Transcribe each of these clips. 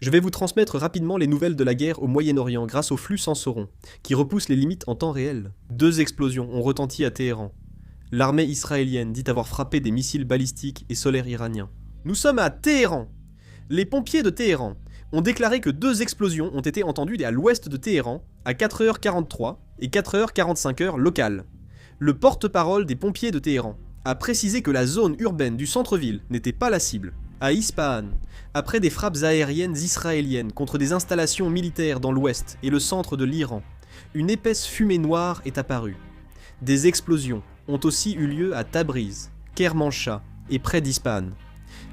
Je vais vous transmettre rapidement les nouvelles de la guerre au Moyen-Orient grâce au flux sans sauron, qui repousse les limites en temps réel. 2 explosions ont retenti à Téhéran. L'armée israélienne dit avoir frappé des missiles balistiques et solaires iraniens. Nous sommes à Téhéran. Les pompiers de Téhéran ont déclaré que 2 explosions ont été entendues à l'ouest de Téhéran à 4h43 et 4h45 locales. Le porte-parole des pompiers de Téhéran a précisé que la zone urbaine du centre-ville n'était pas la cible. À Ispahan, après des frappes aériennes israéliennes contre des installations militaires dans l'ouest et le centre de l'Iran, une épaisse fumée noire est apparue. Des explosions ont aussi eu lieu à Tabriz, Kermanshah et près d'Ispahan.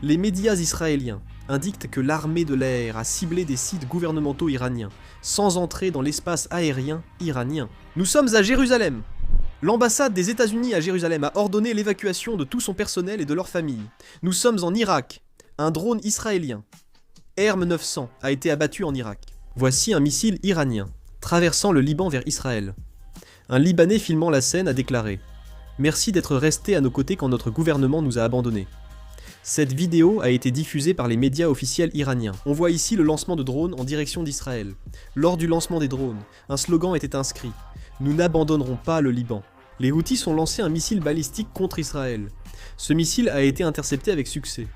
Les médias israéliens indiquent que l'armée de l'air a ciblé des sites gouvernementaux iraniens, sans entrer dans l'espace aérien iranien. Nous sommes à Jérusalem. L'ambassade des États-Unis à Jérusalem a ordonné l'évacuation de tout son personnel et de leurs familles. Nous sommes en Irak. Un drone israélien, Herm 900, a été abattu en Irak. Voici un missile iranien, traversant le Liban vers Israël. Un Libanais filmant la scène a déclaré « Merci d'être resté à nos côtés quand notre gouvernement nous a abandonnés ». Cette vidéo a été diffusée par les médias officiels iraniens. On voit ici le lancement de drones en direction d'Israël. Lors du lancement des drones, un slogan était inscrit « Nous n'abandonnerons pas le Liban ». Les Houthis ont lancé un missile balistique contre Israël. Ce missile a été intercepté avec succès.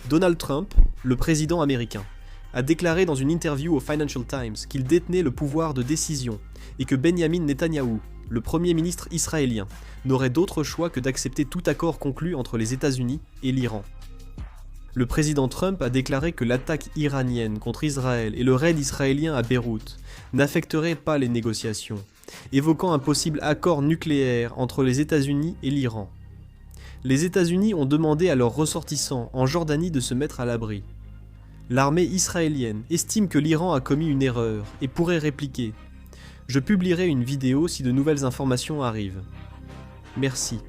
Donald Trump, le président américain, a déclaré dans une interview au Financial Times qu'il détenait le pouvoir de décision et que Benjamin Netanyahou, le premier ministre israélien, n'aurait d'autre choix que d'accepter tout accord conclu entre les États-Unis et l'Iran. Le président Trump a déclaré que l'attaque iranienne contre Israël et le raid israélien à Beyrouth n'affecteraient pas les négociations, évoquant un possible accord nucléaire entre les États-Unis et l'Iran. Les États-Unis ont demandé à leurs ressortissants en Jordanie de se mettre à l'abri. L'armée israélienne estime que l'Iran a commis une erreur et pourrait répliquer. Je publierai une vidéo si de nouvelles informations arrivent. Merci.